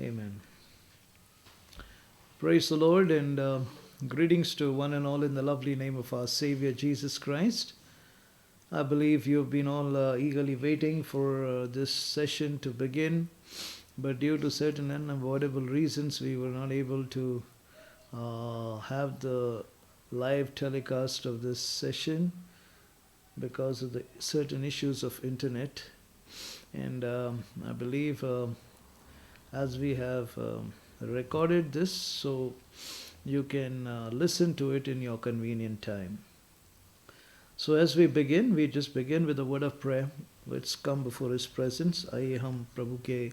Amen. Praise the Lord and greetings to one and all in the lovely name of our Savior Jesus Christ. I believe you've been all eagerly waiting for this session to begin, but due to certain unavoidable reasons, we were not able to have the live telecast of this session because of the certain issues of internet. And I believe as we have recorded this, so you can listen to it in your convenient time. So as we begin, we just begin with a word of prayer. Let's come before His presence. आइए हम प्रभु के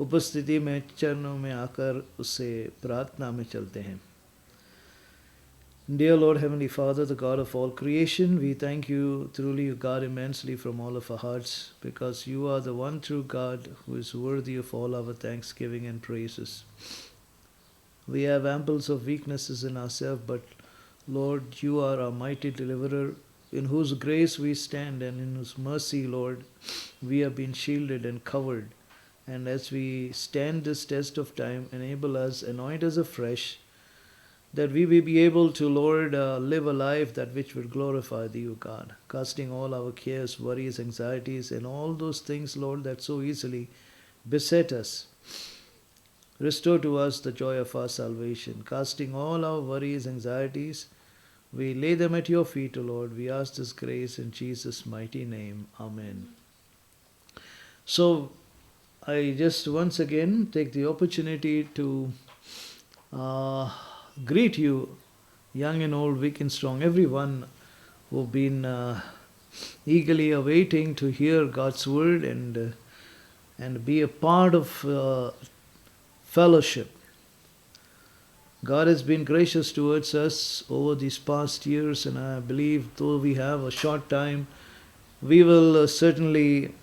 उपस्थिति में चरणों में आकर उससे प्रार्थना में चलते हैं. Dear Lord, Heavenly Father, the God of all creation, we thank you, truly you God, immensely from all of our hearts, because you are the one true God who is worthy of all our thanksgiving and praises. We have amples of weaknesses in ourselves, but Lord, you are our mighty deliverer, in whose grace we stand, and in whose mercy, Lord, we have been shielded and covered. And as we stand this test of time, enable us, anoint us afresh, that we may be able to, Lord, live a life that which will glorify Thee, O God, casting all our cares, worries, anxieties, and all those things, Lord, that so easily beset us. Restore to us the joy of our salvation. Casting all our worries, anxieties, we lay them at your feet, O Lord. We ask this grace in Jesus' mighty name. Amen. So, I just once again take the opportunity to greet you, young and old, weak and strong, everyone who've been eagerly awaiting to hear God's word and be a part of fellowship. God has been gracious towards us over these past years, and I believe though we have a short time, we will certainly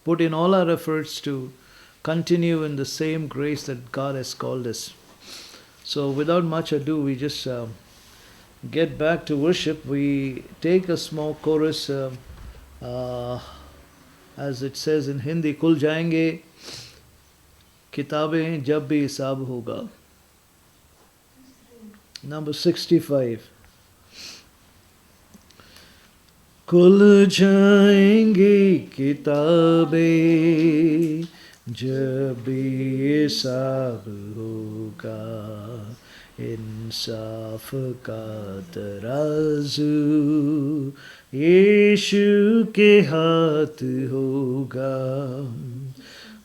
put in all our efforts to continue in the same grace that God has called us. So without much ado, we just get back to worship. We take a small chorus, as it says in Hindi, खुल जाएंगे किताबें जब भी हिसाब होगा. Number 65. खुल जाएंगी किताबें जब भी हिसाब होगा, इंसाफ का तराजू यीशु के हाथ होगा.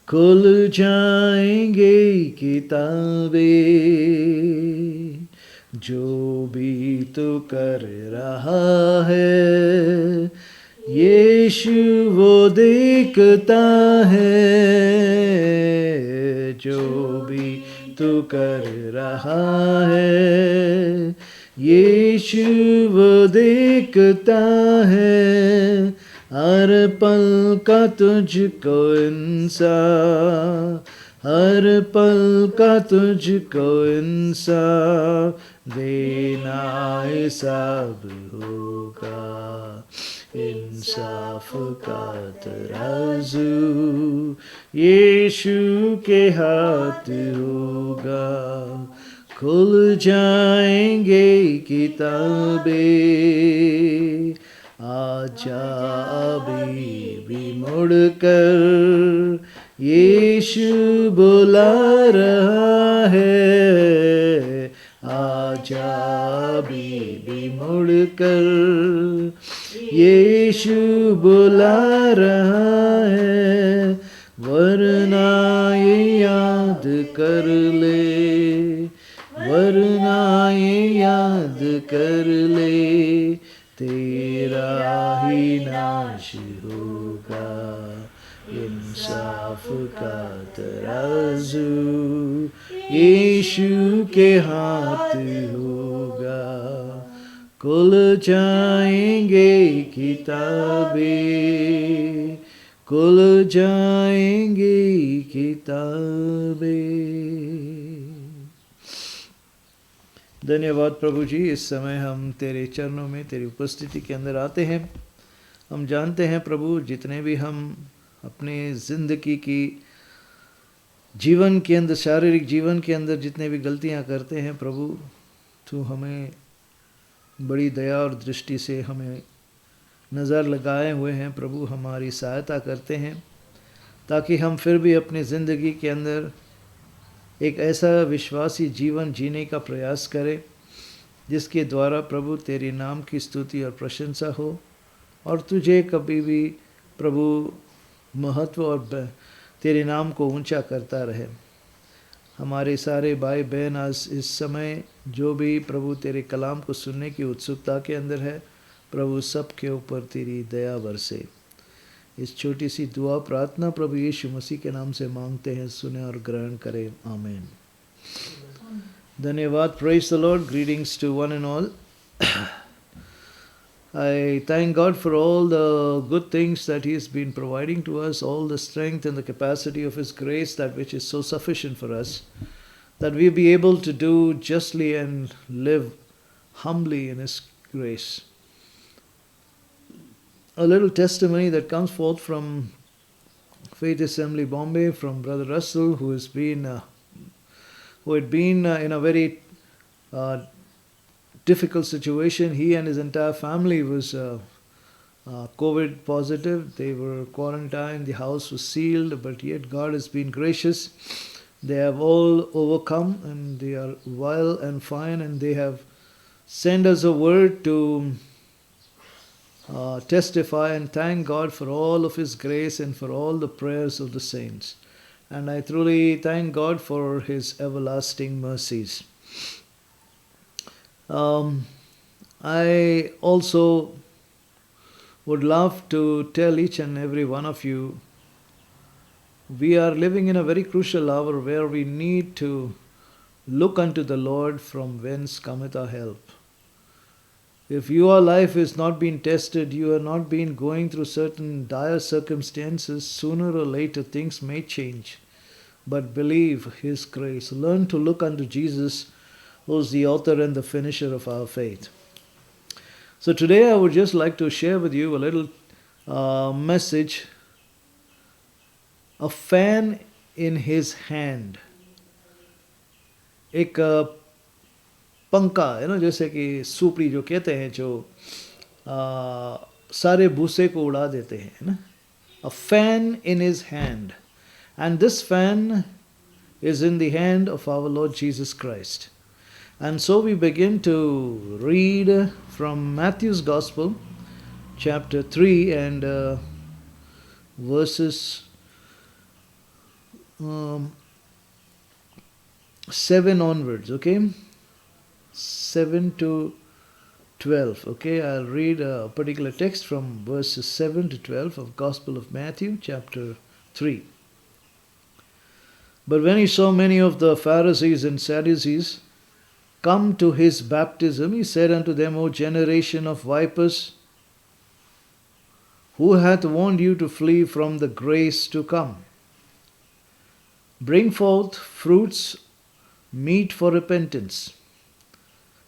खुल जाएंगे किताबें जो भी तू कर रहा है, यीशु वो देखता है. जो भी तू कर रहा है, यीशु वो देखता है. हर पल का तुझको इंसाफ, हर पल का तुझको इंसाफ देना हिसाब होगा. इंसाफ का तराजू यीशु के हाथ होगा. खुल जाएंगे किताबें, आजा अभी भी मुड़कर, यीशु बुला रहा है. आजा अभी भी मुड़कर, यीशु बुला रहा है. वरना ये याद कर ले, वरना ये याद कर ले, तेरा ही नाश होगा. इंसाफ का तराजू यीशु के हाथ होगा. खुल जाएंगे किताबें, खुल जाएंगे किताबें. धन्यवाद प्रभु जी, इस समय हम तेरे चरणों में, तेरी उपस्थिति के अंदर आते हैं. हम जानते हैं प्रभु, जितने भी हम अपने ज़िंदगी की जीवन के अंदर, शारीरिक जीवन के अंदर जितने भी गलतियां करते हैं प्रभु, तू हमें बड़ी दया और दृष्टि से हमें नज़र लगाए हुए हैं प्रभु, हमारी सहायता करते हैं ताकि हम फिर भी अपनी ज़िंदगी के अंदर एक ऐसा विश्वासी जीवन जीने का प्रयास करें जिसके द्वारा प्रभु तेरे नाम की स्तुति और प्रशंसा हो और तुझे कभी भी प्रभु महत्व और तेरे नाम को ऊंचा करता रहे। हमारे सारे भाई बहन आज इस समय जो भी प्रभु तेरे कलाम को सुनने की उत्सुकता के अंदर है, प्रभु सब के ऊपर तेरी दया बरसे। इस छोटी सी दुआ प्रार्थना प्रभु यीशु मसीह के नाम से मांगते हैं, सुने और ग्रहण करें, आमीन। धन्यवाद। Praise the Lord. Greetings to one and all. I thank God for all the good things that He has been providing to us, all the strength and the capacity of His grace, that which is so sufficient for us, that we be able to do justly and live humbly in His grace. A little testimony that comes forth from Faith Assembly Bombay, from Brother Russell, who had been in a very difficult situation. He and his entire family was COVID positive. They were quarantined. The house was sealed, but yet God has been gracious. They have all overcome and they are well and fine, and they have sent us a word to testify and thank God for all of His grace and for all the prayers of the saints. And I truly thank God for His everlasting mercies. I also would love to tell each and every one of you, we are living in a very crucial hour where we need to look unto the Lord, from whence cometh our help. If your life is not being tested, you are not been going through certain dire circumstances, sooner or later things may change. But believe His grace. Learn to look unto Jesus, who is the author and the finisher of our faith. So today I would just like to share with you a little message. A fan in his hand. एक पंखा है ना, जैसे कि सुपड़ी जो कहते हैं, जो सारे भूसे को उड़ा देते हैं ना. A fan in his hand. And this fan is in the hand of our Lord Jesus Christ. And so we begin to read from Matthew's Gospel, chapter 3 and verses 7 onwards, okay? 7 to 12, okay? I'll read a particular text from verses 7 to 12 of Gospel of Matthew, chapter 3. But when he saw many of the Pharisees and Sadducees come to his baptism, he said unto them, O generation of vipers, who hath warned you to flee from the grace to come? Bring forth fruits meet for repentance,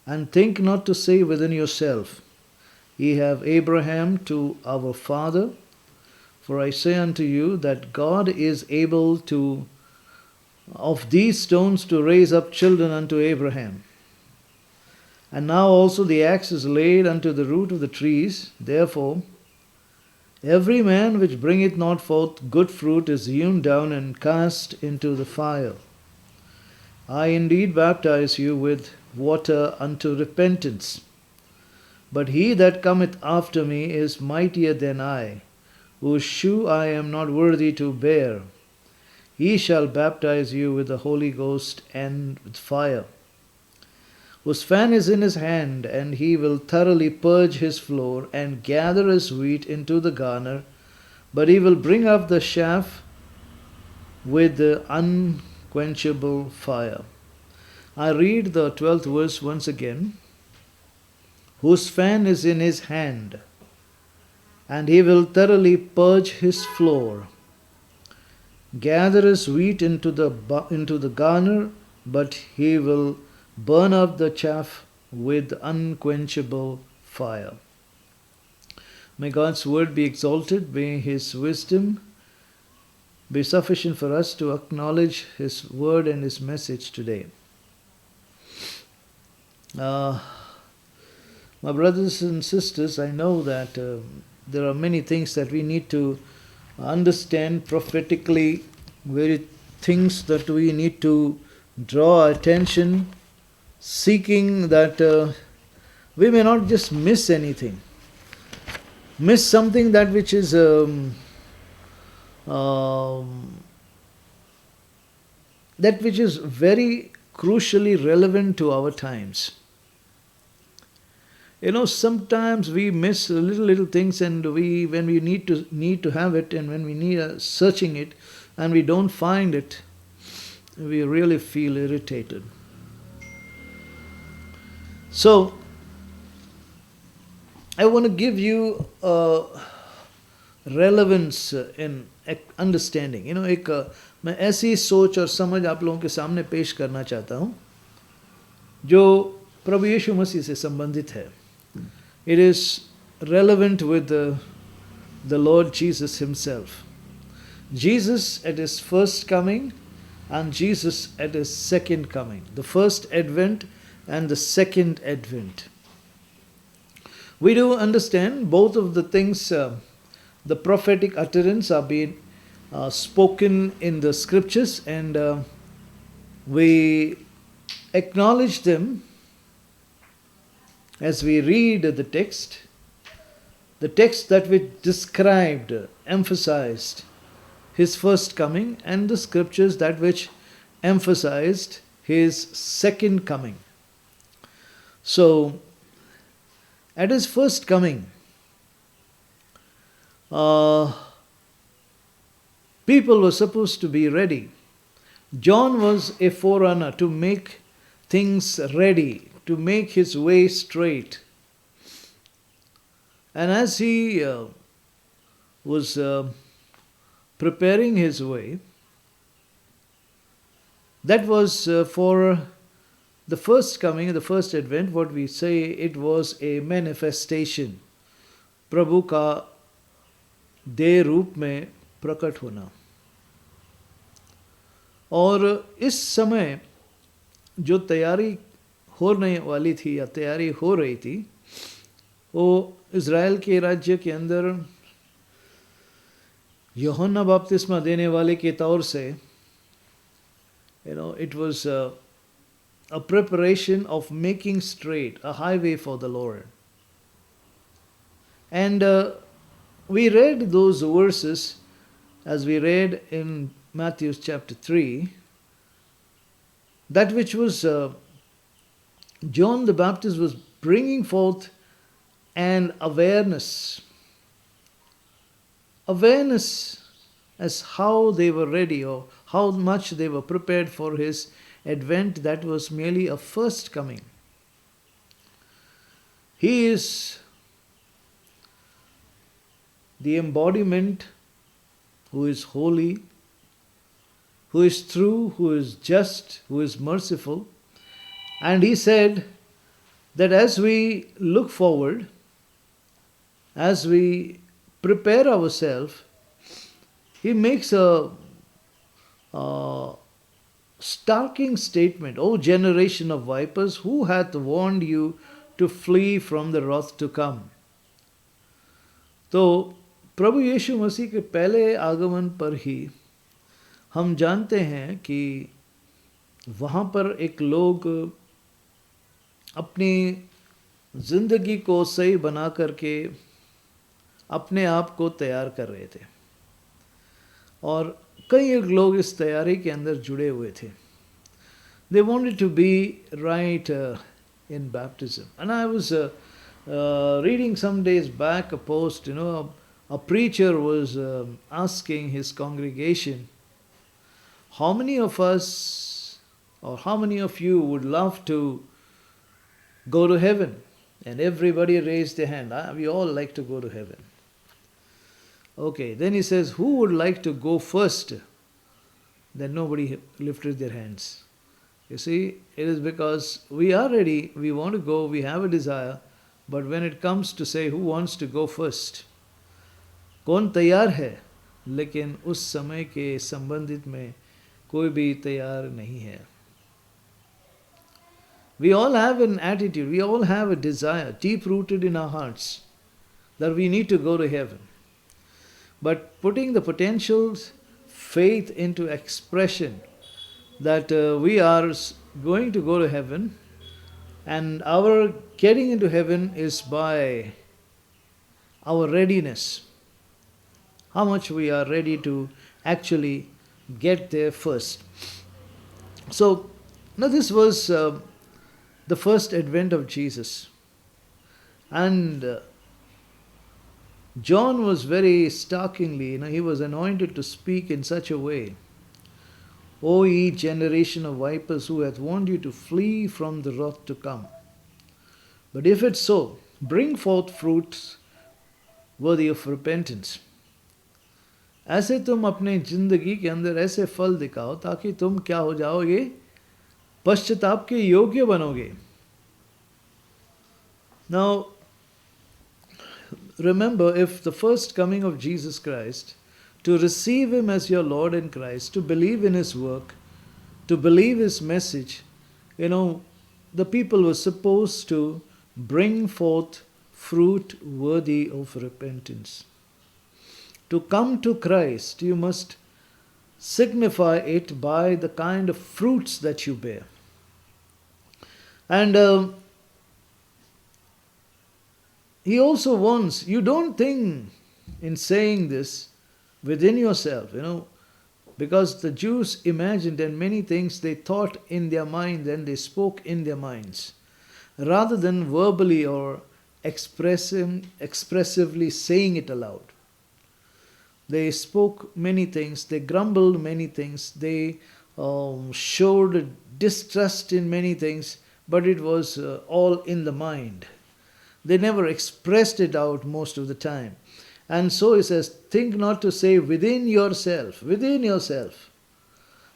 and think not to say within yourself, Ye have Abraham to our father. For I say unto you that God is able to of these stones to raise up children unto Abraham. And now also the axe is laid unto the root of the trees. Therefore, every man which bringeth not forth good fruit is hewn down and cast into the fire. I indeed baptize you with water unto repentance. But he that cometh after me is mightier than I, whose shoe I am not worthy to bear. He shall baptize you with the Holy Ghost and with fire, whose fan is in his hand, and he will thoroughly purge his floor and gather his wheat into the garner, but he will bring up the chaff with the unquenchable fire. I read the 12th verse once again. Whose fan is in his hand, and he will thoroughly purge his floor, gather his wheat into the garner, but he will burn up the chaff with unquenchable fire. May God's word be exalted. May His wisdom be sufficient for us to acknowledge His word and His message today. My brothers and sisters, I know that there are many things that we need to understand prophetically, very things that we need to draw attention, seeking that we may not just miss anything, miss something that which is that which is very crucially relevant to our times. You know, sometimes we miss little things, and when we need to have it, and when we need searching it, and we don't find it, we really feel irritated. So, I want to give you relevance in understanding. You know, मैं ऐसी सोच और समझ आप लोगों के सामने पेश करना चाहता हूँ जो प्रभु यीशु मसीह से संबंधित है. It is relevant with the Lord Jesus Himself. Jesus at His first coming and Jesus at His second coming. The first advent and the second advent. We do understand both of the things, the prophetic utterance are being spoken in the scriptures, and we acknowledge them as we read the text that which described, emphasized His first coming, and the scriptures that which emphasized His second coming. So, at His first coming, people were supposed to be ready. John was a forerunner to make things ready, to make his way straight. And as he was preparing his way, that was for the first coming, the first advent, what we say, it was a manifestation. प्रभु का देह रूप में प्रकट होना. और इस समय जो तैयारी होने वाली थी या तैयारी हो रही थी, वो इज़राइल के राज्य के अंदर यूहन्ना बपतिस्मा देने वाले के तौर से, it was a preparation of making straight a highway for the Lord. And we read those verses as we read in Matthew chapter 3, that which was John the Baptist was bringing forth an awareness as how they were ready or how much they were prepared for his advent. That was merely a first coming. He is the embodiment who is holy, who is true, who is just, who is merciful. And he said that as we look forward, as we prepare ourselves, he makes a starking statement. O generation of vipers, who hath warned you to flee from the wrath to come? तो प्रभु यीशु मसीह के पहले आगमन पर ही हम जानते हैं कि वहाँ पर एक लोग अपनी ज़िंदगी को सही बना करके अपने आप को तैयार कर रहे थे, और कई एक लोग इस तैयारी के अंदर जुड़े हुए थे. They wanted to be right in baptism. And I was reading some days back a post, a preacher was asking his congregation, how many of us or how many of you would love to go to heaven? And everybody raised their hand. We all like to go to heaven. Okay, then he says, who would like to go first? Then nobody lifted their hands. You see, it is because we are ready, we want to go, we have a desire, but when it comes to say who wants to go first, कौन तैयार है लेकिन उस समय के संबंधित में कोई भी तैयार नहीं है. We all have an attitude, we all have a desire deep rooted in our hearts that we need to go to heaven. But putting the potential faith into expression that we are going to go to heaven, and our getting into heaven is by our readiness. How much we are ready to actually get there first. So, now this was the first advent of Jesus. And John was very starkingly, he was anointed to speak in such a way. O ye generation of vipers, who hath warned you to flee from the wrath to come. But if it's so, bring forth fruits worthy of repentance. ऐसे तुम अपने जिंदगी के अंदर ऐसे फल दिखाओ ताकि तुम क्या हो जाओगे, पश्चाताप के योग्य बनोगे. Now, remember, if the first coming of Jesus Christ, to receive Him as your Lord and Christ, to believe in His work, to believe His message, the people were supposed to bring forth fruit worthy of repentance. To come to Christ, you must signify it by the kind of fruits that you bear. And He also wants, you don't think in saying this within yourself, because the Jews imagined, and many things they thought in their mind and they spoke in their minds, rather than verbally or expressively saying it aloud. They spoke many things, they grumbled many things, they showed distrust in many things, but it was all in the mind. They never expressed it out most of the time. And so he says, think not to say within yourself.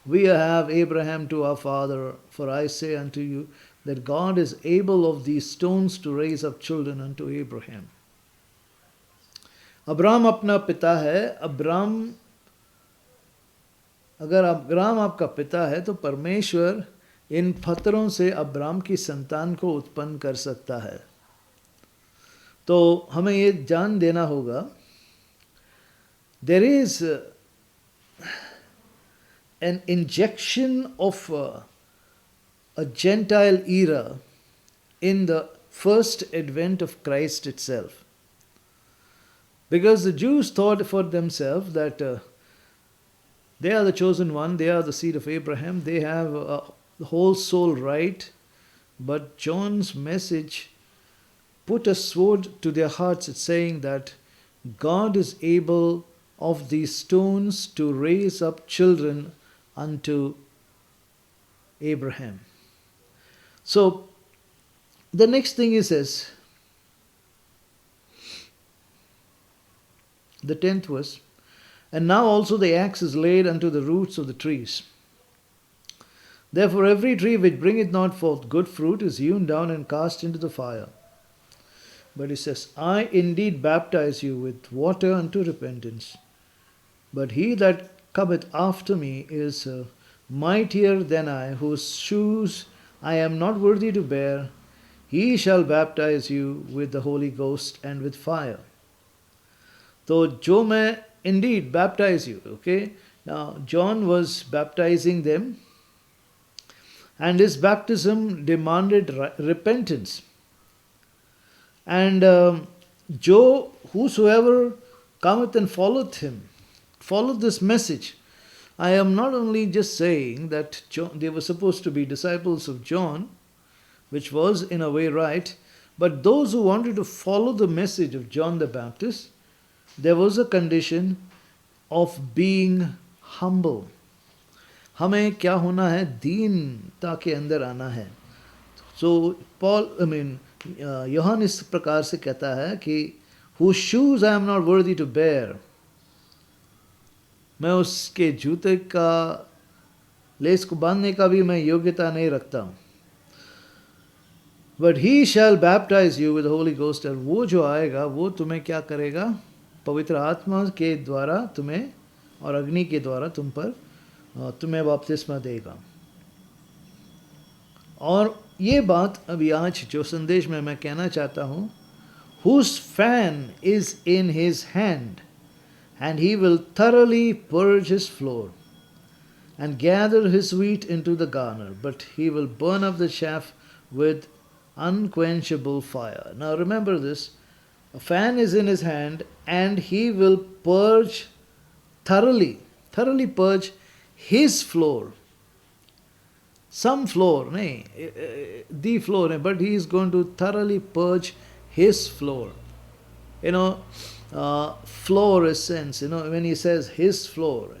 We have Abraham to our father, for I say unto you that God is able of these stones to raise up children unto Abraham. Abraham अपना पिता है. अगर Abraham आपका पिता है तो परमेश्वर इन पत्थरों से अब्राहम की संतान को उत्पन्न कर सकता है. तो हमें ये जान देना होगा, there is an injection of a Gentile era in the first advent of Christ itself. Because the Jews thought for themselves that they are the chosen one, they are the seed of Abraham, they have the whole soul right. But John's message put a sword to their hearts, it's saying that God is able of these stones to raise up children unto Abraham. So, the next thing he says, the 10th verse, and now also the axe is laid unto the roots of the trees. Therefore every tree which bringeth not forth good fruit is hewn down and cast into the fire. But he says, I indeed baptize you with water unto repentance. But he that cometh after me is mightier than I, whose shoes I am not worthy to bear. He shall baptize you with the Holy Ghost and with fire. So, jo main indeed baptize you. Okay? Now, John was baptizing them, and his baptism demanded repentance. And whosoever cometh and followeth him, followed this message. I am not only just saying that they were supposed to be disciples of John, which was in a way right, but those who wanted to follow the message of John the Baptist, there was a condition of being humble. हमें क्या होना है? दीनता के अंदर आना है. So यूहन्ना इस प्रकार से कहता है कि whose shoes I am not worthy to bear. मैं उसके जूते का लेस को बांधने का भी मैं योग्यता नहीं रखता हूँ. But he shall baptize you with the Holy Ghost. और वो जो आएगा वो तुम्हें क्या करेगा? पवित्र आत्मा के द्वारा तुम्हें और अग्नि के द्वारा तुम्हें बपतिस्मा देगा। और ये बात अभी आज जो संदेश में मैं कहना चाहता हूँ, whose fan is in his hand, and he will thoroughly purge his floor and gather his wheat into the garner, but he will burn up the chaff with unquenchable fire. Now remember this, a fan is in his hand and he will purge thoroughly purge his floor. Some floor, nahi, the floor, nahi, but he is going to thoroughly purge his floor. You know, floor essence, when he says his floor,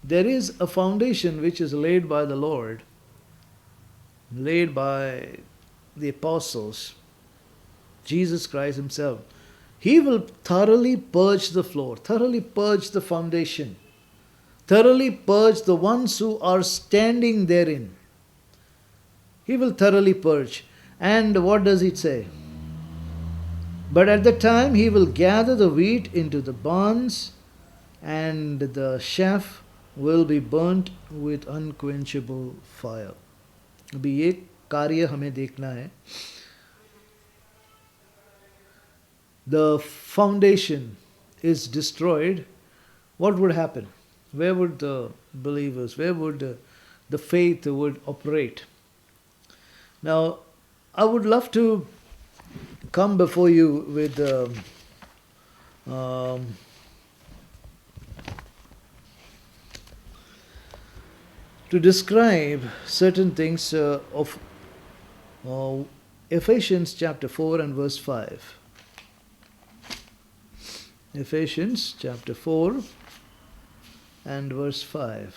there is a foundation which is laid by the Lord, laid by the apostles, Jesus Christ himself. He will thoroughly purge the floor, thoroughly purge the foundation, thoroughly purge the ones who are standing therein. He will thoroughly purge. And what does it say? But at the time he will gather the wheat into the barns, and the chaff will be burnt with unquenchable fire. अभी ये कार्य हमें देखना है. The foundation is destroyed. What would happen? Where would the believers, where would the faith would operate? Now, I would love to come before you with to describe certain things of Ephesians chapter 4 and verse 5. Ephesians chapter 4 and verse 5.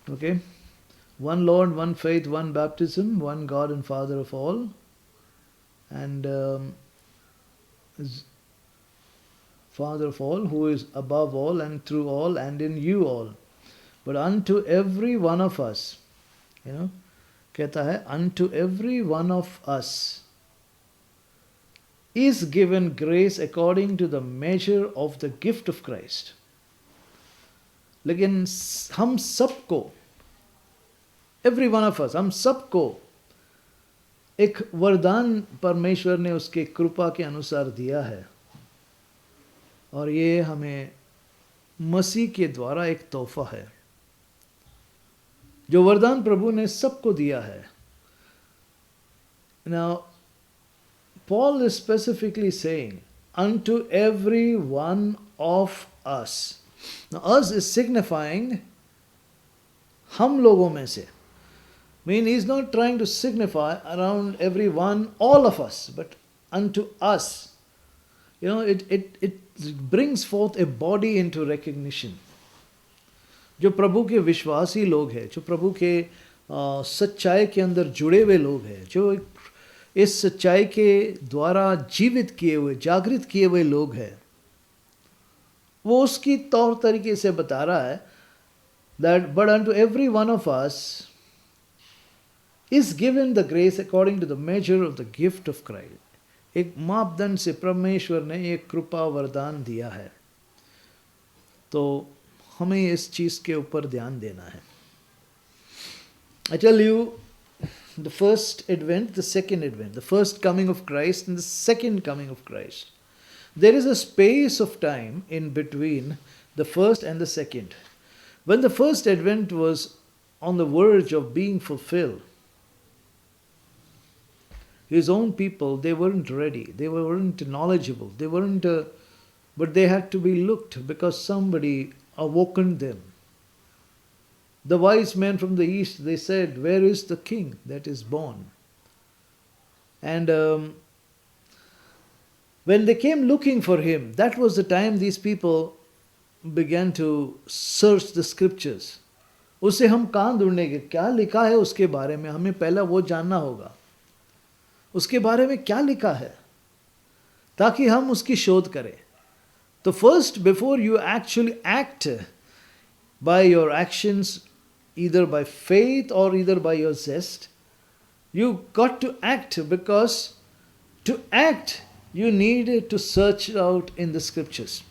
Okay, one Lord, one faith, one baptism, one God and Father of all, and Father of all, who is above all and through all and in you all. But unto every one of us, कहता है, unto every one of us is given grace according to the measure of the gift of Christ. लेकिन हम सबको, every one of us, हम सबको एक वरदान परमेश्वर ने उसके कृपा के अनुसार दिया है, और ये हमें मसीह के द्वारा एक तोहफा है. जो वरदान प्रभु ने सबको दिया है. Now, Paul is specifically saying, unto every one of us. Now, us is signifying हम लोगों में से. Mean, he's not trying to signify around everyone, all of us, but unto us. It brings forth a body into recognition. जो प्रभु के विश्वासी लोग हैं, जो प्रभु के सच्चाई के अंदर जुड़े हुए लोग हैं, जो इस सच्चाई के द्वारा जीवित किए हुए, जागृत किए हुए लोग हैं, वो उसकी तौर तरीके से बता रहा है that but unto every one of us is given the grace according to the measure of the gift of Christ. एक मापदंड से परमेश्वर ने एक कृपा वरदान दिया है. तो हमें इस चीज के ऊपर ध्यान देना है. I tell you, the first advent, the second advent, the first coming of Christ and the second coming of Christ. There is a space of time in between the first and the second. When the first advent was on the verge of being fulfilled, his own people, they weren't ready, they weren't knowledgeable, they weren't, but they had to be looked because somebody awoken them. The wise men from the east, they said, where is the king that is born? And when they came looking for him, that was the time these people began to search the scriptures. उससे हम कहाँ ढूंढेंगे? क्या लिखा है उसके बारे में? हमें पहला वो जानना होगा. उसके बारे में क्या लिखा है, ताकि हम उसकी शोध करें. So first, before you actually act by your actions, either by faith or either by your zest, you got to act, because to act you need to search out in the scriptures.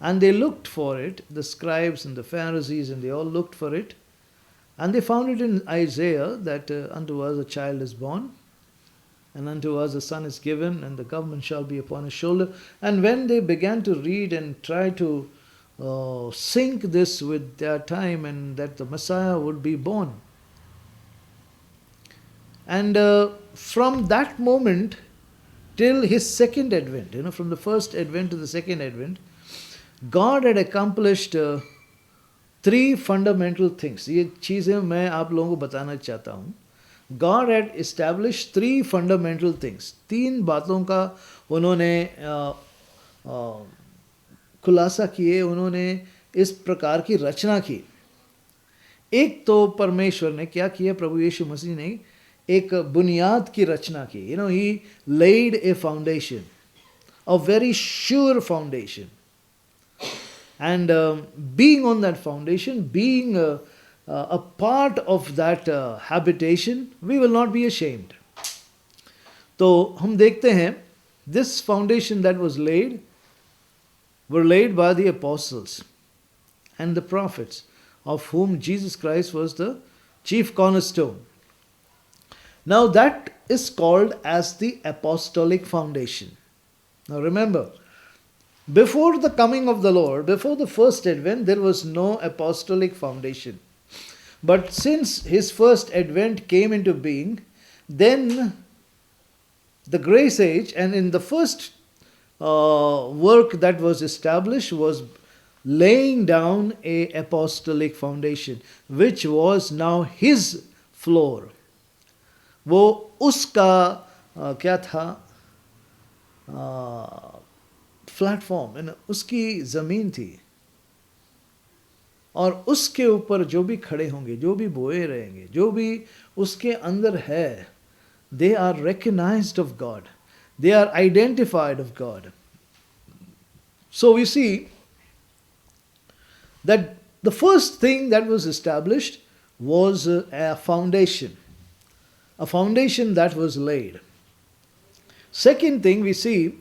And they looked for it, the scribes and the Pharisees, and they all looked for it. And they found it in Isaiah that unto us a child is born, and unto us a son is given, and the government shall be upon his shoulder. And when they began to read and try to sync this with their time, and that the Messiah would be born. And from that moment till his second advent, from the first advent to the second advent, God had accomplished three fundamental things. ये चीज़ें मैं आप लोगों को बताना चाहता हूँ. God had established three fundamental things. तीन बातों का उन्होंने खुलासा किए, उन्होंने इस प्रकार की रचना की. एक तो परमेश्वर ने क्या किया, प्रभु यीशु मसीह ने एक बुनियाद की रचना की. He laid a foundation, a very sure foundation. And being on that foundation, being a part of that habitation, we will not be ashamed. तो हम देखते हैं, this foundation that was laid were laid by the apostles and the prophets, of whom Jesus Christ was the chief cornerstone. Now that is called as the apostolic foundation. Now remember, before the coming of the Lord, before the first advent, there was no apostolic foundation. But since his first advent came into being, then the grace age, and in the first work that was established was laying down a apostolic foundation, which was now his floor. वो उसका क्या था, platform, उसकी ज़मीन थी, और उसके ऊपर जो भी खड़े होंगे, जो भी बोए रहेंगे, जो भी उसके अंदर है, they are recognized of God, they are identified of God. So we see that the first thing that was established was a foundation that was laid. Second thing, we see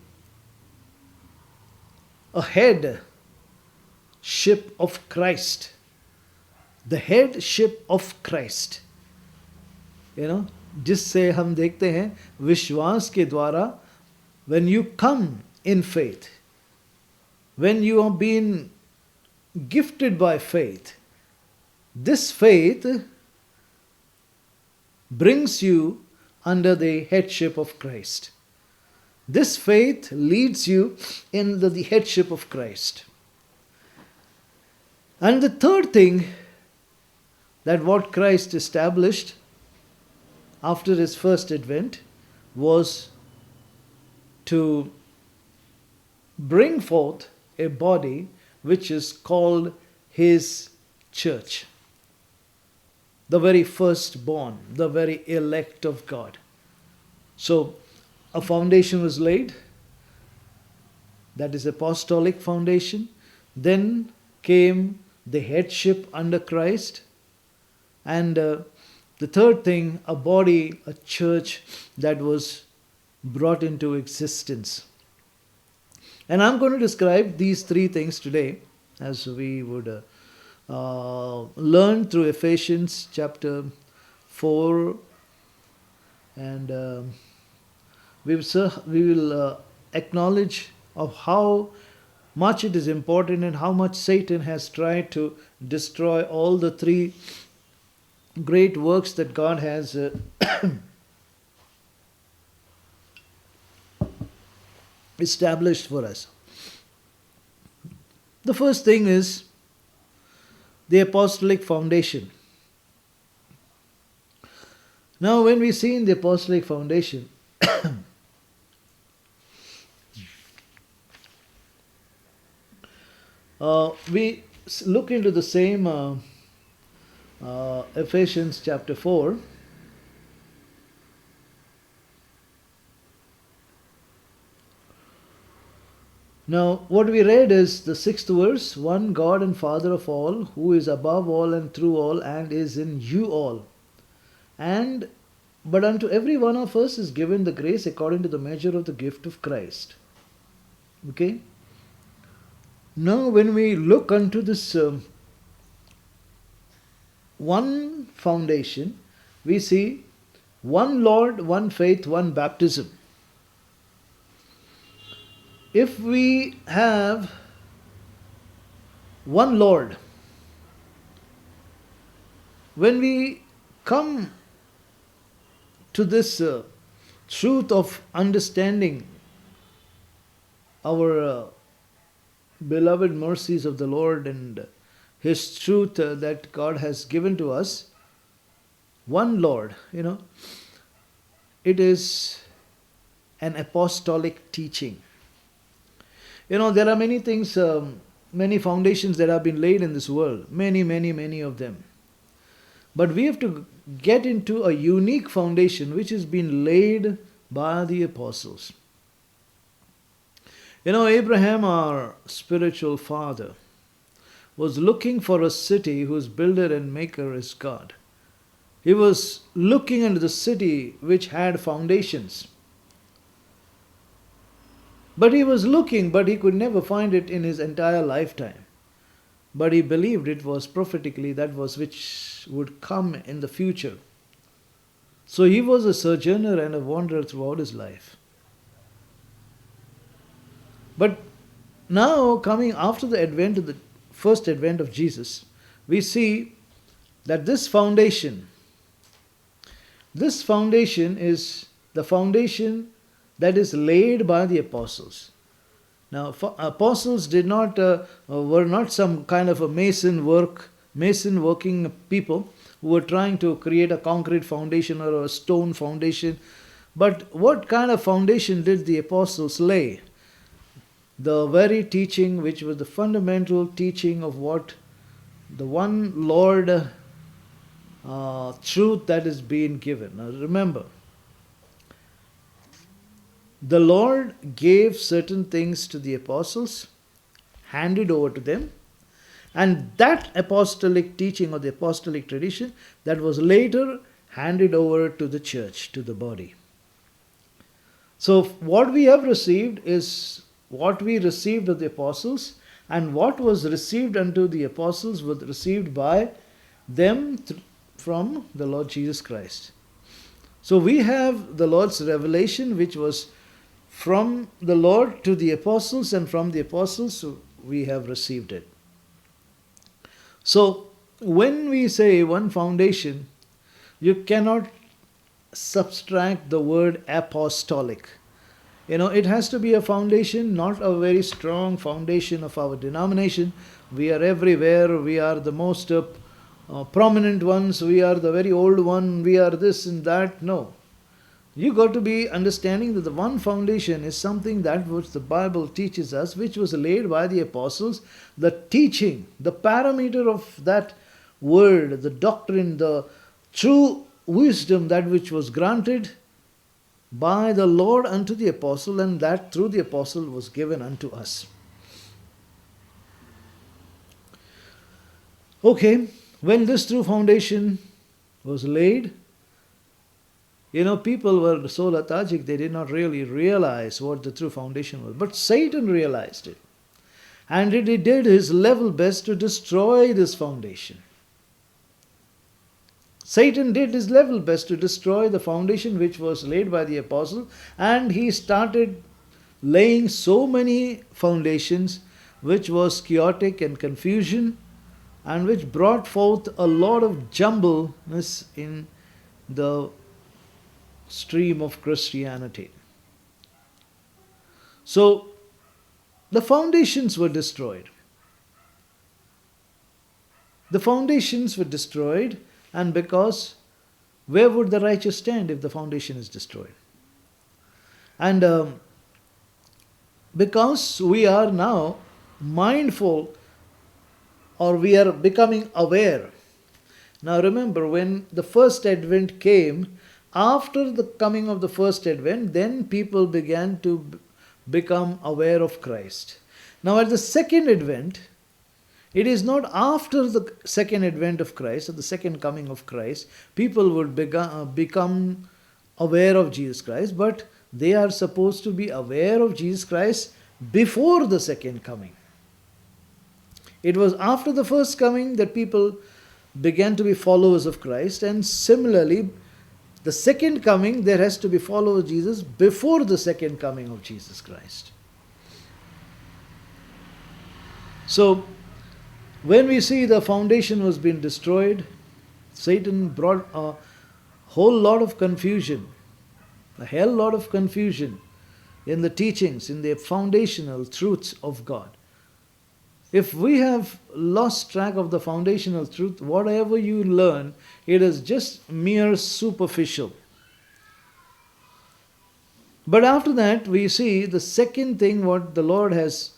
a headship of Christ. The headship of Christ. जिससे हम देखते हैं विश्वास के द्वारा, when you come in faith, when you have been gifted by faith, this faith brings you under the headship of Christ. This faith leads you in the headship of Christ. And the third thing, that what Christ established after his first advent was to bring forth a body which is called his church. The very firstborn, the very elect of God. So, a foundation was laid, that is apostolic foundation. Then came the headship under Christ. And the third thing, a body, a church that was brought into existence. And I'm going to describe these three things today as we would learn through Ephesians chapter 4, and we will acknowledge of how much it is important and how much Satan has tried to destroy all the three great works that God has established for us. The first thing is the apostolic foundation. Now, when we see in the apostolic foundation, we look into the same Ephesians chapter 4. Now, what we read is the sixth verse: one God and Father of all, who is above all and through all and is in you all. And but unto every one of us is given the grace according to the measure of the gift of Christ. Okay? Now, when we look unto this one foundation, we see one Lord, one faith, one baptism. If we have one Lord, when we come to this truth of understanding our beloved mercies of the Lord and His truth that God has given to us, one Lord, it is an apostolic teaching. There are many things, many foundations that have been laid in this world, many of them. But we have to get into a unique foundation which has been laid by the apostles. Abraham, our spiritual father, was looking for a city whose builder and maker is God. He was looking into the city which had foundations. But he was looking, but he could never find it in his entire lifetime. But he believed it was prophetically that was which would come in the future. So he was a sojourner and a wanderer throughout his life. But now, coming after the advent of the first advent of Jesus, we see that this foundation is the foundation that is laid by the apostles. Now, apostles were not some kind of a mason working people who were trying to create a concrete foundation or a stone foundation. But what kind of foundation did the apostles lay? The very teaching which was the fundamental teaching of what the one Lord truth that is being given. Now remember, the Lord gave certain things to the apostles, handed over to them, and that apostolic teaching or the apostolic tradition that was later handed over to the church, to the body. So what we have received is what we received of the apostles, and what was received unto the apostles was received by them from the Lord Jesus Christ. So we have the Lord's revelation which was from the Lord to the apostles, and from the apostles we have received it. So when we say one foundation, you cannot subtract the word apostolic. It has to be a foundation, not a very strong foundation of our denomination. We are everywhere. We are the most prominent ones. We are the very old one. We are this and that. No. You got to be understanding that the one foundation is something that which the Bible teaches us, which was laid by the apostles. The teaching, the parameter of that word, the doctrine, the true wisdom that which was granted by the Lord unto the apostle, and that through the apostle was given unto us. Okay, when this true foundation was laid, people were so lethargic they did not really realize what the true foundation was. But Satan realized it. And he did his level best to destroy this foundation. Satan did his level best to destroy the foundation which was laid by the apostle, and he started laying so many foundations which was chaotic and confusion, and which brought forth a lot of jumbleness in the stream of Christianity. So the foundations were destroyed. The foundations were destroyed. And because where would the righteous stand if the foundation is destroyed? And because we are now mindful, or we are becoming aware. Now remember, when the first advent came, after the coming of the first advent, then people began to become aware of Christ. Now, at the second advent, it is not after the second advent of Christ, or the second coming of Christ, people would become aware of Jesus Christ, but they are supposed to be aware of Jesus Christ before the second coming. It was after the first coming that people began to be followers of Christ, and similarly, the second coming, there has to be followers of Jesus before the second coming of Jesus Christ. So, when we see the foundation was being destroyed, Satan brought a whole lot of confusion, a hell lot of confusion in the teachings, in the foundational truths of God. If we have lost track of the foundational truth, whatever you learn, it is just mere superficial. But after that, we see the second thing what the Lord has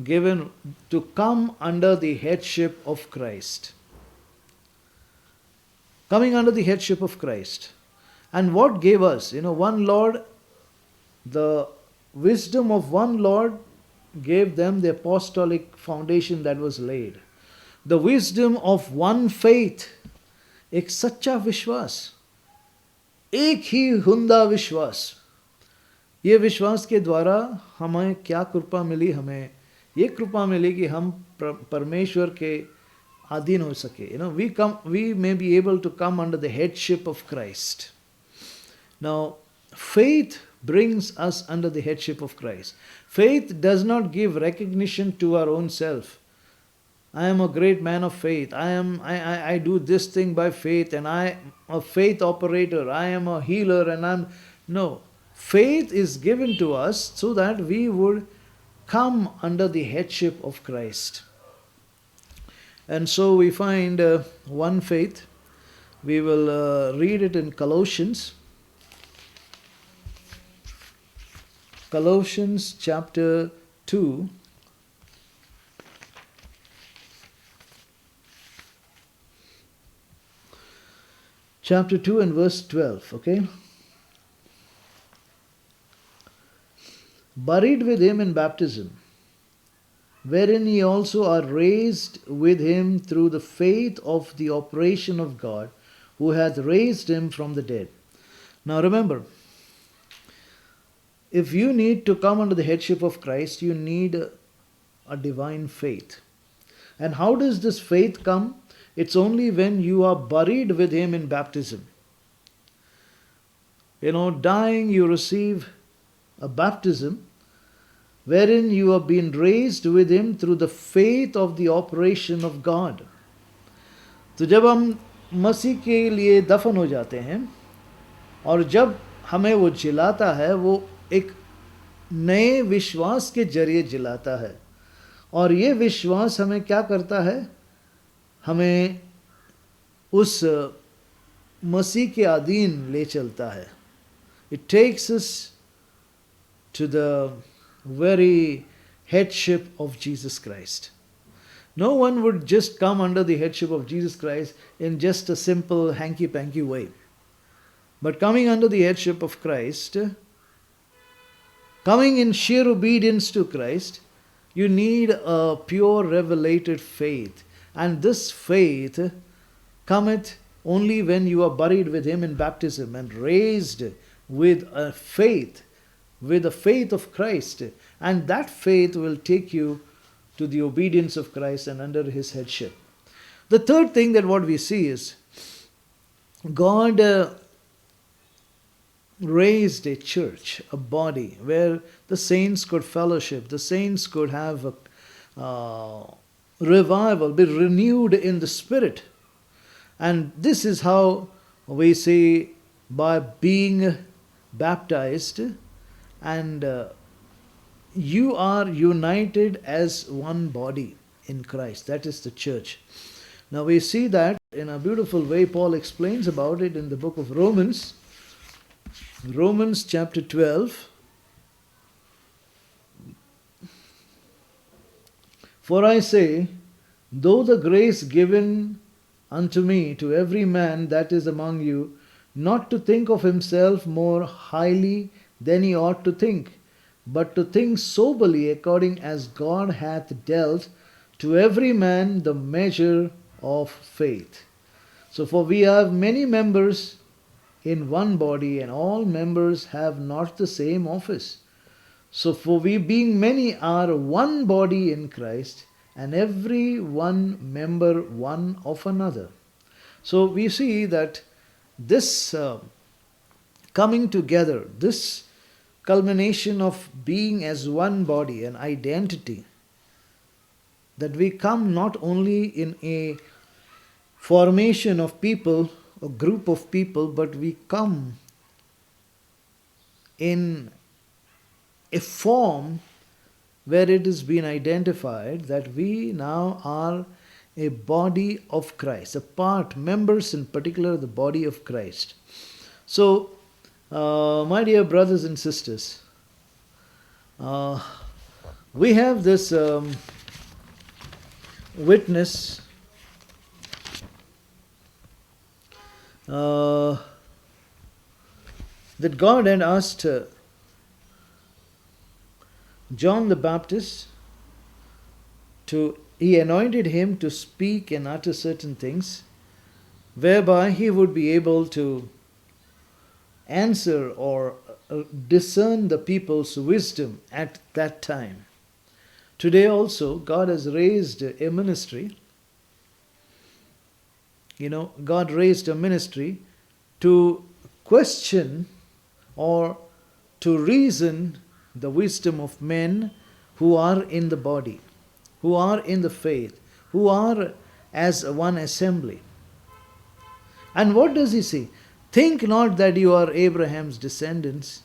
given to come under the headship of Christ. Coming under the headship of Christ. And what gave us? One Lord, the wisdom of one Lord gave them the apostolic foundation that was laid. The wisdom of one faith, एक सच्चा विश्वास, एक ही हुंदा विश्वास. ये विश्वास के द्वारा हमें क्या कृपा मिली? हमें ये कृपा मिली कि हम परमेश्वर के अधीन हो सके. We may be able to come under the headship of Christ. Now, faith brings us under the headship of Christ. Faith does not give recognition to our own self. I am a great man of faith. I do this thing by faith, and I am a faith operator. I am a healer, and no. Faith is given to us so that we would come under the headship of Christ. And so we find one faith. We will read it in Colossians. Colossians chapter 2. Chapter 2 and verse 12, okay? Buried with him in baptism, wherein ye also are raised with him through the faith of the operation of God, who hath raised him from the dead. Now remember, if you need to come under the headship of Christ, you need a divine faith. And how does this faith come? It's only when you are buried with him in baptism. Dying, you receive a baptism wherein you have been raised with him through the faith of the operation of God. तो जब हम मसीह के लिए दफन हो जाते हैं और जब हमें वो जिलाता है, वो एक नए विश्वास के जरिए जिलाता है. और ये विश्वास हमें क्या करता है? हमें उस मसीह के अधीन ले चलता है. It takes us to the very headship of Jesus Christ. No one would just come under the headship of Jesus Christ in just a simple hanky-panky way. But coming under the headship of Christ, coming in sheer obedience to Christ, you need a pure revelated faith. And this faith cometh only when you are buried with him in baptism and raised with a faith of Christ. And that faith will take you to the obedience of Christ and under his headship. The third thing that what we see is God raised a church, a body, where the saints could fellowship, the saints could have a revival, be renewed in the Spirit. And this is how we see, by being baptized, and you are united as one body in Christ. That is the church. Now we see that in a beautiful way. Paul explains about it in the book of Romans. Romans chapter 12. For I say, though the grace given unto me to every man that is among you, not to think of himself more highly than he ought to think, but to think soberly according as God hath dealt to every man the measure of faith. So, for we have many members in one body, and all members have not the same office. So, for we being many are one body in Christ, and every one member one of another. So, we see that this coming together, this culmination of being as one body, an identity, that we come not only in a formation of people, a group of people, but we come in a form where it has been identified that we now are a body of Christ, a part, members in particular, the body of Christ. So, my dear brothers and sisters, we have this witness that God had asked John the Baptist he anointed him to speak and utter certain things, whereby he would be able to answer or discern the people's wisdom at that time. Today also, God has raised a ministry. God raised a ministry to question or to reason the wisdom of men who are in the body, who are in the faith, who are as one assembly. And what does he say? Think not that you are Abraham's descendants.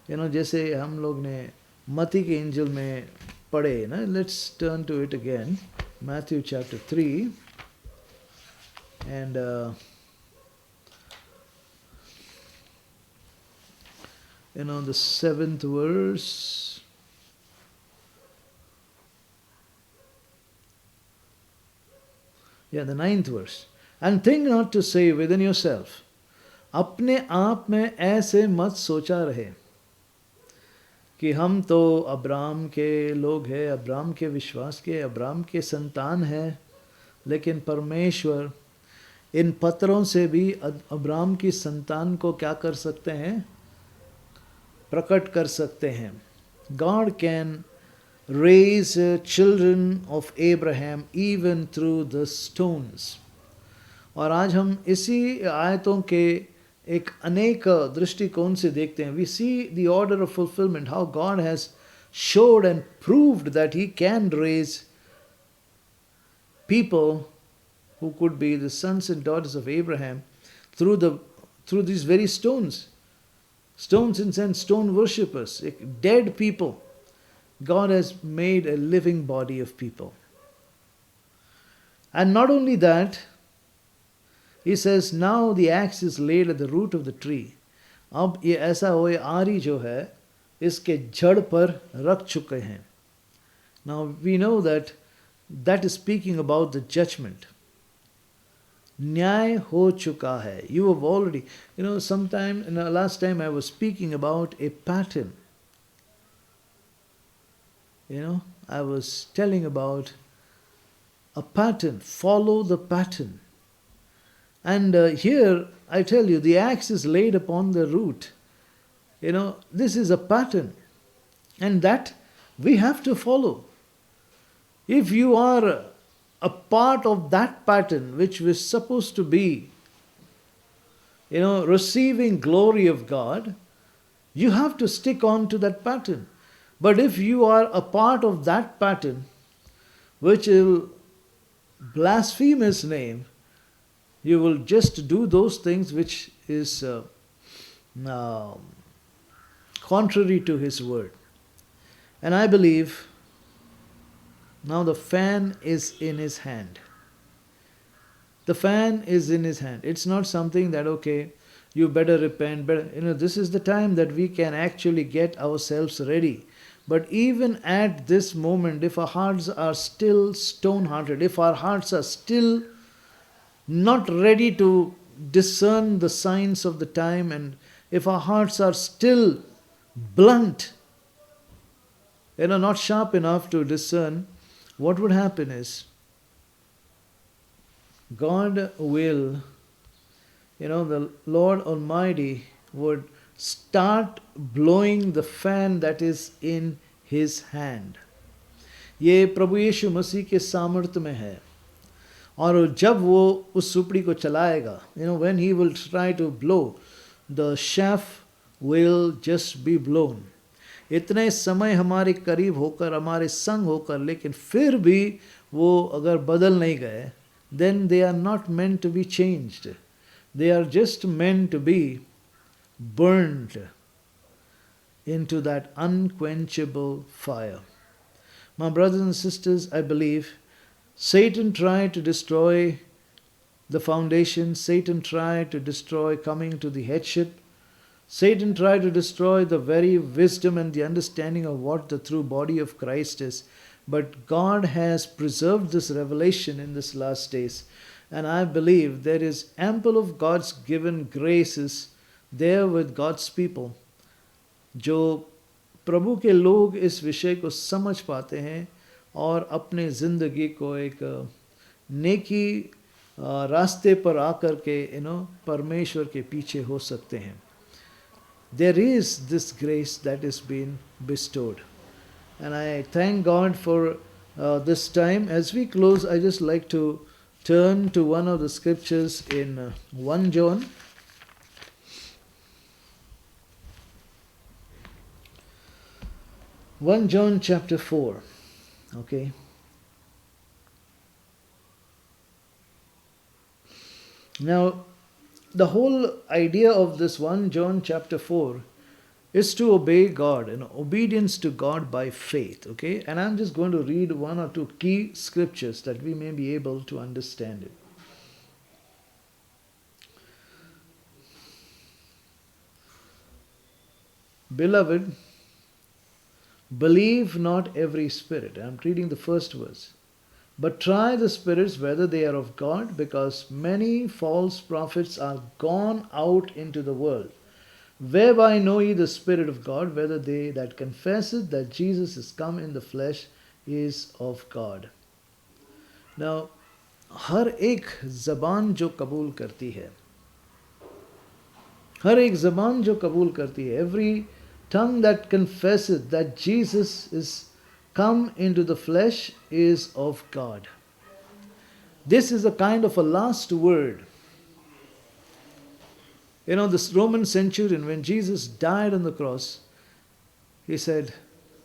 जैसे हम लोग ने मती के angel में पढ़े ना. Let's turn to it again. Matthew chapter 3 and the 7th verse. The 9th verse. And think not to say within yourself, अपने आप में ऐसे मत सोचा रहे कि हम तो अब्राम के लोग हैं, अब्राम के विश्वास के, अब्राम के संतान हैं, लेकिन परमेश्वर इन पत्थरों से भी अब्राम की संतान को क्या कर सकते हैं? प्रकट कर सकते हैं. God can raise children of Abraham even through the stones. और आज हम इसी आयतों के एक अनेक दृष्टिकोण से देखते हैं. We see the order of fulfillment, how God has showed and proved that He can raise people who could be the sons and daughters of Abraham through these very stones. Stones in sense, stone worshippers, dead people. God has made a living body of people. And not only that, He says, now the axe is laid at the root of the tree. अब ये ऐसा होए आरी जो है इसके जड़ पर रख चुके हैं. Now we know that is speaking about the judgment. न्याय हो चुका है. You have already, last time I was speaking about a pattern. I was telling about a pattern. Follow the pattern. And here, I tell you, the axe is laid upon the root. This is a pattern. And that we have to follow. If you are a part of that pattern, which was supposed to be, receiving glory of God, you have to stick on to that pattern. But if you are a part of that pattern, which will blaspheme His name, you will just do those things which is contrary to His word. And I believe now the fan is in His hand. The fan is in His hand. It's not something that, okay, you better repent. This is the time that we can actually get ourselves ready. But even at this moment, if our hearts are still stone-hearted, if our hearts are still not ready to discern the signs of the time, and if our hearts are still blunt, not sharp enough to discern, what would happen is God will, the Lord Almighty would start blowing the fan that is in His hand. ये प्रभु यीशु मसीह के सामर्थ्य में है. और जब वो उस सुपड़ी को चलाएगा, when he will try to blow, the shaft will just be blown. इतने समय हमारे करीब होकर, हमारे संग होकर, लेकिन फिर भी वो अगर बदल नहीं गए, then they are not meant to be changed. They are just meant to be burned into that unquenchable fire. My brothers and sisters, I believe Satan tried to destroy the foundation. Satan tried to destroy coming to the headship. Satan tried to destroy the very wisdom and the understanding of what the true body of Christ is. But God has preserved this revelation in this last days. And I believe there is ample of God's given graces there with God's people. जो प्रभु के लोग इस विषय को समझ पाते हैं और अपने ज़िंदगी को एक नेकी रास्ते पर आकर के परमेश्वर के पीछे हो सकते हैं. There is this grace that is being bestowed. And I thank God for this time. As we close, I just like to turn to one of the scriptures in 1 John. 1 John chapter 4. Okay. Now, the whole idea of this 1 John chapter 4 is to obey God, obedience to God by faith. Okay. And I'm just going to read one or two key scriptures that we may be able to understand it. Beloved, believe not every spirit. I'm reading the first verse. But try the spirits whether they are of God, because many false prophets are gone out into the world. Whereby know ye the Spirit of God, whether they that confesseth that Jesus is come in the flesh is of God. Now, हर एक ज़बान जो कबूल करती है, हर एक ज़बान जो कबूल करती है, every tongue that confesseth that Jesus is come into the flesh is of God. This is a kind of a last word. This Roman centurion, when Jesus died on the cross, he said,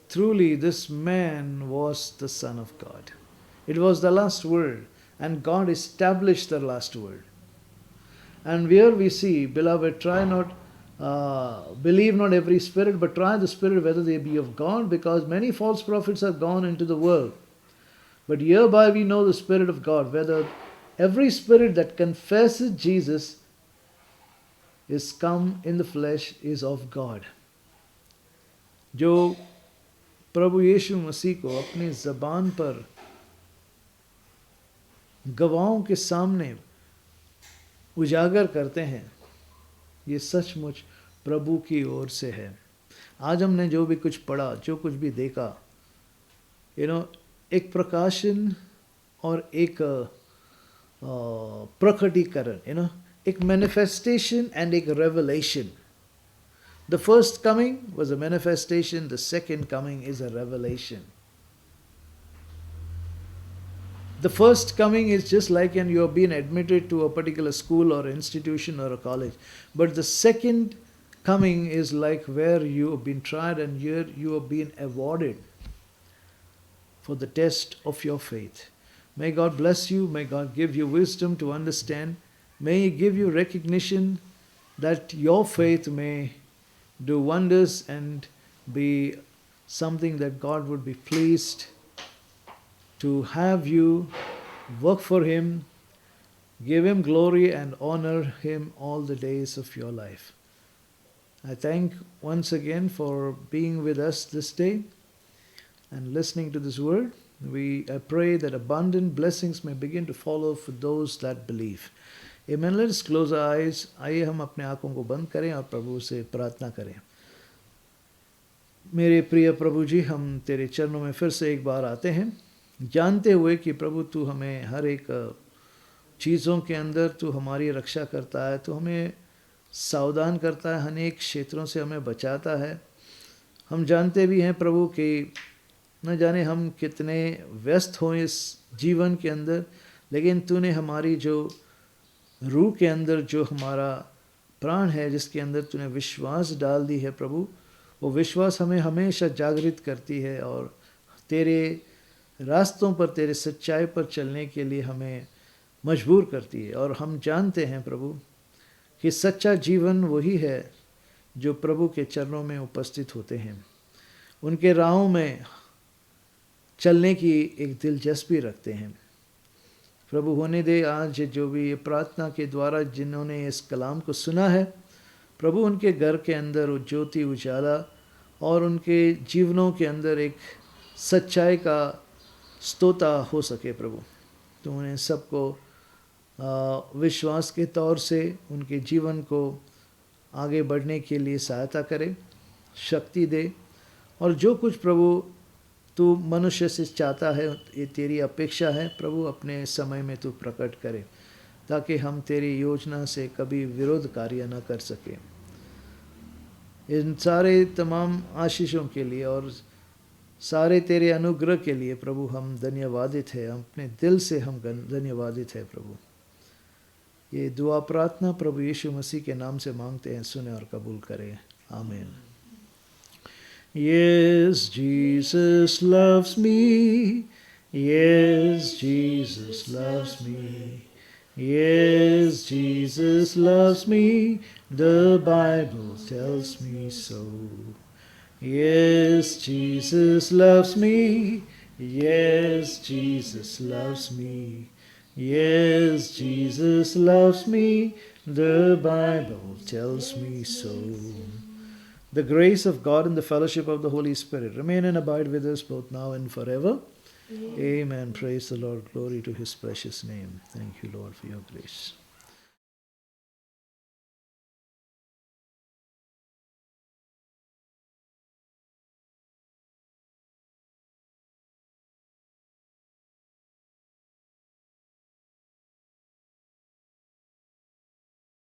truly this man was the Son of God. It was the last word, and God established the last word. And here we see, beloved, try not believe not every spirit, but try the spirit whether they be of God, because many false prophets are gone into the world. But hereby we know the Spirit of God, whether every spirit that confesses Jesus is come in the flesh is of God. जो प्रभु यीशु मसीह को अपनी ज़बान पर गवाहों के सामने उजागर करते हैं, ये सचमुच प्रभु की ओर से है. आज हमने जो भी कुछ पढ़ा, जो कुछ भी देखा, एक प्रकाशन और एक प्रकटीकरण, एक manifestation and एक revelation. The first coming was a manifestation, the second coming is a revelation. The first coming is just like when you have been admitted to a particular school or institution or a college. But the second coming is like where you have been tried and here you have been awarded for the test of your faith. May God bless you. May God give you wisdom to understand. May He give you recognition that your faith may do wonders and be something that God would be pleased to have you work for Him, give Him glory and honor Him all the days of your life. I thank once again for being with us this day and listening to this word. I pray that abundant blessings may begin to follow for those that believe. Amen. Let us close our eyes. आइए हम अपने आँखों को बंद करें और प्रभु से प्रार्थना करें. मेरे प्रिय प्रभु जी, हम तेरे चरणों में फिर से एक बार आते हैं, जानते हुए कि प्रभु तू हमें हर एक चीज़ों के अंदर तू हमारी रक्षा करता है, तू हमें सावधान करता है, अनेक क्षेत्रों से हमें बचाता है। हम जानते भी हैं प्रभु कि न जाने हम कितने व्यस्त हों इस जीवन के अंदर, लेकिन तूने हमारी जो रूह के अंदर जो हमारा प्राण है, जिसके अंदर तूने विश्वास डाल दी है प्रभु, वो विश्वास हमें हमेशा जागृत करती है और तेरे रास्तों पर, तेरे सच्चाई पर चलने के लिए हमें मजबूर करती है। और हम जानते हैं प्रभु कि सच्चा जीवन वही है जो प्रभु के चरणों में उपस्थित होते हैं, उनके राहों में चलने की एक दिलचस्पी रखते हैं। प्रभु होने दे आज जो भी ये प्रार्थना के द्वारा जिन्होंने इस कलाम को सुना है, प्रभु उनके घर के अंदर वो ज्योति उजाला और उनके जीवनों के अंदर एक सच्चाई का स्तोता हो सके। प्रभु तो उन्हें सबको विश्वास के तौर से उनके जीवन को आगे बढ़ने के लिए सहायता करे, शक्ति दे, और जो कुछ प्रभु तू मनुष्य से चाहता है, ये तेरी अपेक्षा है प्रभु, अपने समय में तू प्रकट करे ताकि हम तेरी योजना से कभी विरोध कार्य न कर सके। इन सारे तमाम आशीषों के लिए और सारे तेरे अनुग्रह के लिए प्रभु हम धन्यवादित है, अपने दिल से हम धन्यवादित है प्रभु। ये दुआ प्रार्थना प्रभु यीशु मसीह के नाम से मांगते हैं, सुने और कबूल करें, आमीन। Yes, Jesus loves me. Yes, Jesus loves me. Yes, Jesus loves me. The Bible tells me so. Yes, Jesus loves me. Yes, Jesus loves me. Yes, Jesus loves me. The Bible tells me so. The grace of God and the fellowship of the Holy Spirit remain and abide with us both now and forever. Amen. Praise the Lord. Glory to His precious name. Thank you, Lord, for your grace.